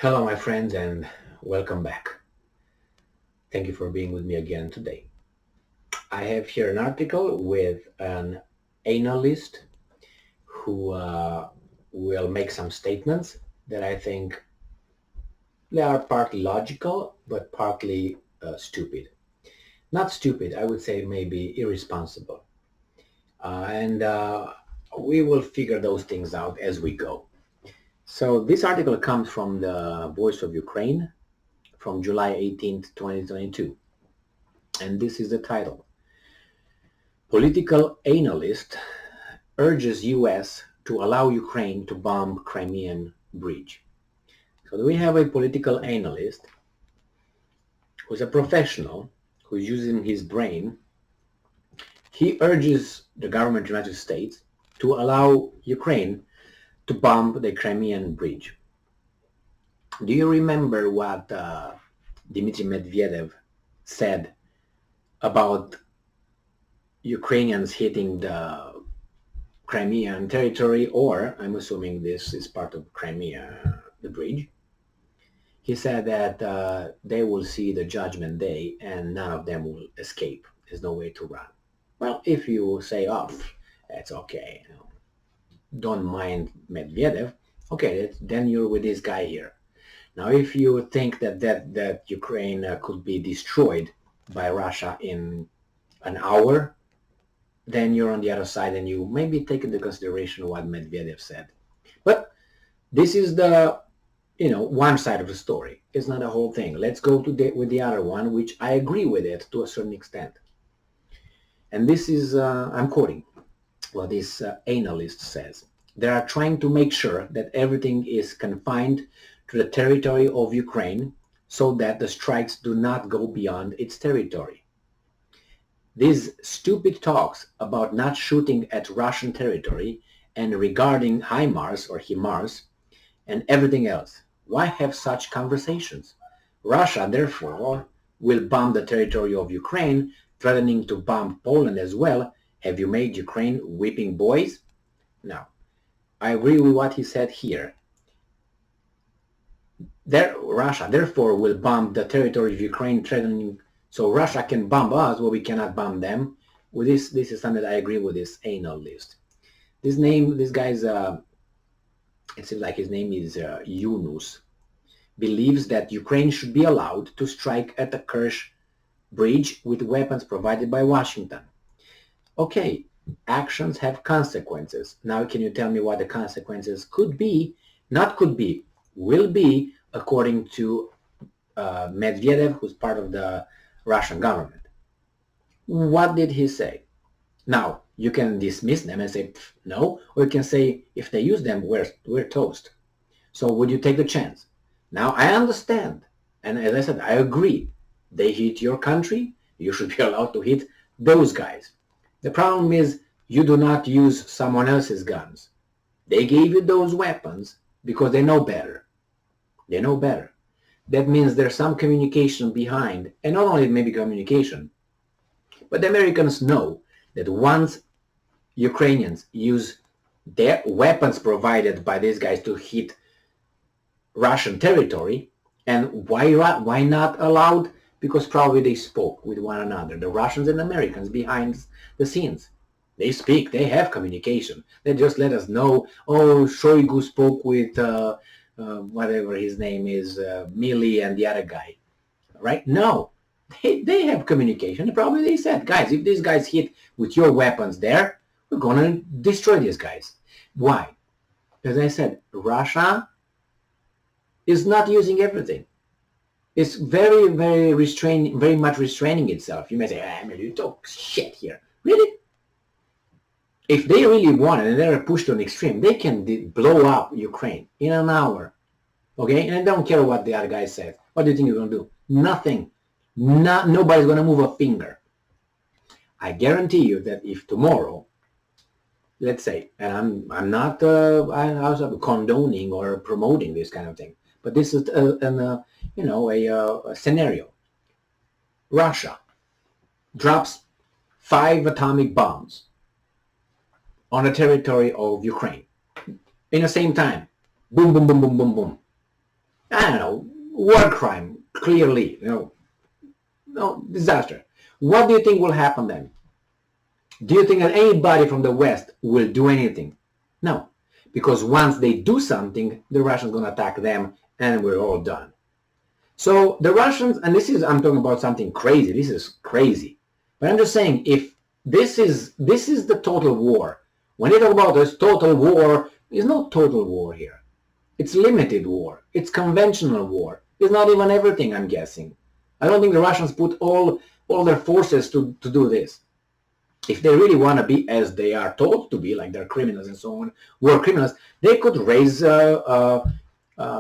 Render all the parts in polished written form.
Hello, my friends, and welcome back. Thank you for being with me again today. I have here an article with an analyst who will make some statements that I think they are partly logical, but partly stupid. Not stupid, I would say maybe irresponsible. And we will figure those things out as we go. So this article comes from the Voice of Ukraine from July 18th, 2022. And this is the title. Political analyst urges U.S. to allow Ukraine to bomb Crimean Bridge. So we have a political analyst who's a professional, who's using his brain. He urges the government of the United States to allow Ukraine to bomb the Crimean Bridge. Do you remember what Dmitry Medvedev said about Ukrainians hitting the Crimean territory, or I'm assuming this is part of Crimea, the bridge? He said that they will see the judgment day and none of them will escape. There's no way to run. Well, if you say off, that's okay. Don't mind Medvedev. Okay, then you're with this guy here. Now, if you think that Ukraine could be destroyed by Russia in an hour, then you're on the other side and you maybe take into consideration what Medvedev said. But this is the, one side of the story. It's not a whole thing. Let's go with the other one, which I agree with it to a certain extent. And this is, I'm quoting what this analyst says. They are trying to make sure that everything is confined to the territory of Ukraine so that the strikes do not go beyond its territory. These stupid talks about not shooting at Russian territory and regarding HIMARS or HIMARS and everything else. Why have such conversations? Russia, therefore, will bomb the territory of Ukraine, threatening to bomb Poland as well. Have you made Ukraine whipping boys? No. I agree with what he said here. Russia, therefore, will bomb the territory of Ukraine, threatening. So Russia can bomb us, but we cannot bomb them. With this is something that I agree with this analyst. This guy's, it seems like his name is Yunus, believes that Ukraine should be allowed to strike at the Kerch bridge with weapons provided by Washington. Okay, actions have consequences. Now can you tell me what the consequences could be, not could be, will be, according to Medvedev, who's part of the Russian government? What did he say? Now, you can dismiss them and say, no, or you can say, if they use them, we're toast. So would you take the chance? Now, I understand, and as I said, I agree. They hit your country, you should be allowed to hit those guys. The problem is you do not use someone else's guns. They gave you those weapons because they know better. They know better. That means there's some communication behind, and not only maybe communication, but the Americans know that once Ukrainians use their weapons provided by these guys to hit Russian territory, and why not allowed? Because probably they spoke with one another, the Russians and Americans behind the scenes. They speak, they have communication. They just let us know, oh, Shoigu spoke with whatever his name is, Milley and the other guy, right? No, they have communication. Probably they said, guys, if these guys hit with your weapons there, we're going to destroy these guys. Why? As I said, Russia is not using everything. It's very, very much restraining itself. You may say, you talk shit here. Really? If they really want it and they're pushed to an extreme, they can blow up Ukraine in an hour. Okay? And I don't care what the other guy says. What do you think you're going to do? Nothing. Nobody's going to move a finger. I guarantee you that if tomorrow, let's say, and I'm not condoning or promoting this kind of thing, but this is a scenario. Russia drops 5 atomic bombs on the territory of Ukraine in the same time. Boom, boom, boom, boom, boom, boom. I don't know, war crime, clearly, no, disaster. What do you think will happen then? Do you think that anybody from the West will do anything? No, because once they do something, the Russians are going to attack them and we're all done. So the Russians, and I'm talking about something crazy, this is crazy, but I'm just saying, if this is the total war, when you talk about this total war, there's no total war here. It's limited war. It's conventional war. It's not even everything, I'm guessing. I don't think the Russians put all their forces to do this. If they really want to be as they are told to be, like they're criminals and so on, war criminals, they could raise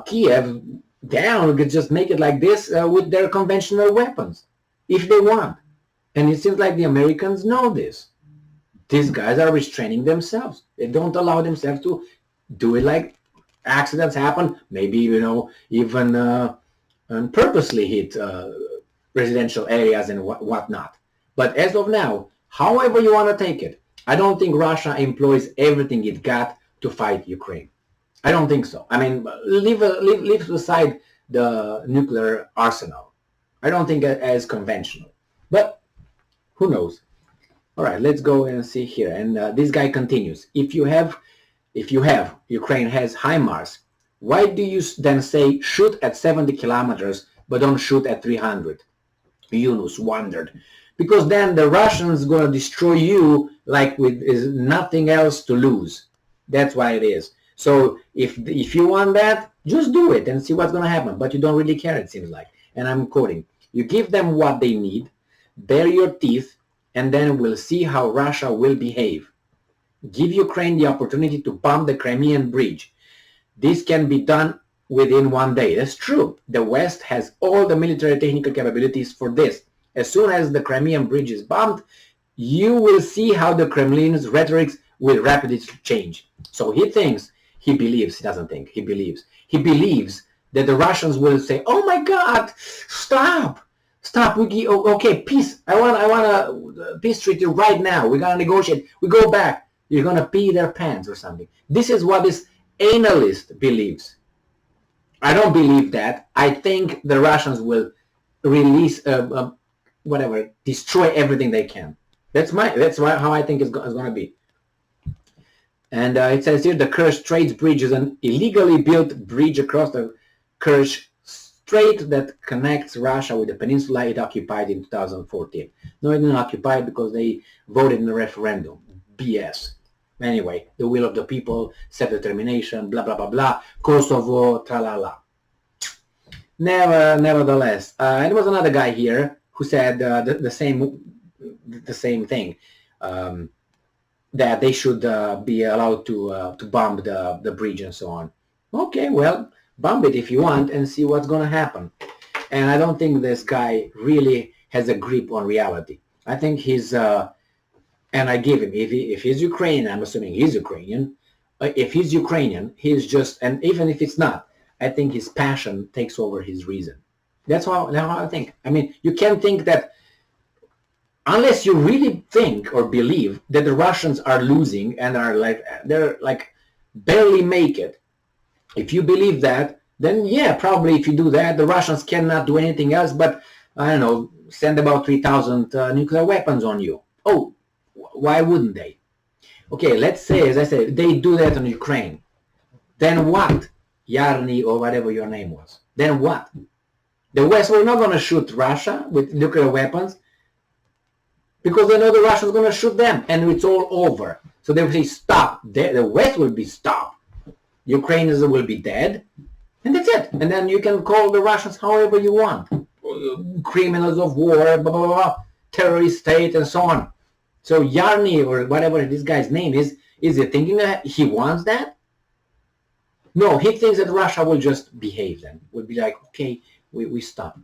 Kiev down, could just make it like this with their conventional weapons, if they want. And it seems like the Americans know this. These guys are restraining themselves. They don't allow themselves to do it. Like accidents happen, maybe, even purposely hit residential areas and whatnot. But as of now, however you want to take it, I don't think Russia employs everything it got to fight Ukraine. I don't think so. I mean, leave aside the nuclear arsenal. I don't think as conventional. But who knows? All right, let's go and see here. And this guy continues. If Ukraine has HIMARS, why do you then say shoot at 70 kilometers but don't shoot at 300? Yunus wondered. Because then the Russians going to destroy you like with nothing else to lose. That's why it is. So if you want that, just do it and see what's going to happen. But you don't really care, it seems like. And I'm quoting. You give them what they need, bare your teeth, and then we'll see how Russia will behave. Give Ukraine the opportunity to bomb the Crimean Bridge. This can be done within one day. That's true. The West has all the military technical capabilities for this. As soon as the Crimean Bridge is bombed, you will see how the Kremlin's rhetoric will rapidly change. So he believes that the Russians will say, "Oh my God, stop, okay, peace. I want a peace treaty right now. We're gonna negotiate. We go back. You're gonna pee their pants or something." This is what this analyst believes. I don't believe that. I think the Russians will release destroy everything they can. That's how I think it's going to be. And it says here the Kerch Strait Bridge is an illegally built bridge across the Kerch Strait that connects Russia with the peninsula it occupied in 2014. No, it didn't occupy it because they voted in the referendum. BS. Anyway, the will of the people, self-determination, blah, blah, blah, blah, Kosovo, tra-la-la. Nevertheless, there was another guy here who said the same thing, that they should be allowed to bomb the bridge and so on. Okay, well, bomb it if you want and see what's going to happen. And I don't think this guy really has a grip on reality. I think he's, and I give him, if he's Ukrainian, I'm assuming he's Ukrainian. If he's Ukrainian, he's just, and even if it's not, I think his passion takes over his reason. That's how I think. I mean, you can't think that, unless you really think or believe that the Russians are losing and they're like barely make it. If you believe that, then yeah, probably if you do that, the Russians cannot do anything else but, I don't know, send about 3,000 nuclear weapons on you. Oh, why wouldn't they? Okay, let's say, as I said, they do that on Ukraine. Then what? Yarny or whatever your name was. Then what? The West were not going to shoot Russia with nuclear weapons because they know the Russians are going to shoot them and it's all over. So they will say stop. The West will be stopped. Ukrainians will be dead. And that's it. And then you can call the Russians however you want. Criminals of war, blah, blah, blah, terrorist state and so on. So Yarny or whatever this guy's name is he thinking that he wants that? No, he thinks that Russia will just behave then. Will be like, okay, we stop.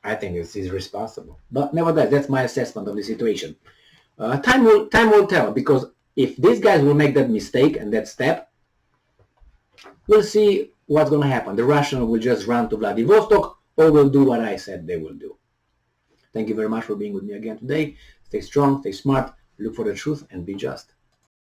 I think this is responsible. But nevertheless, that's my assessment of the situation. Time will tell, because if these guys will make that mistake and that step, we'll see what's going to happen. The Russians will just run to Vladivostok or will do what I said they will do. Thank you very much for being with me again today. Stay strong, stay smart, look for the truth, and be just.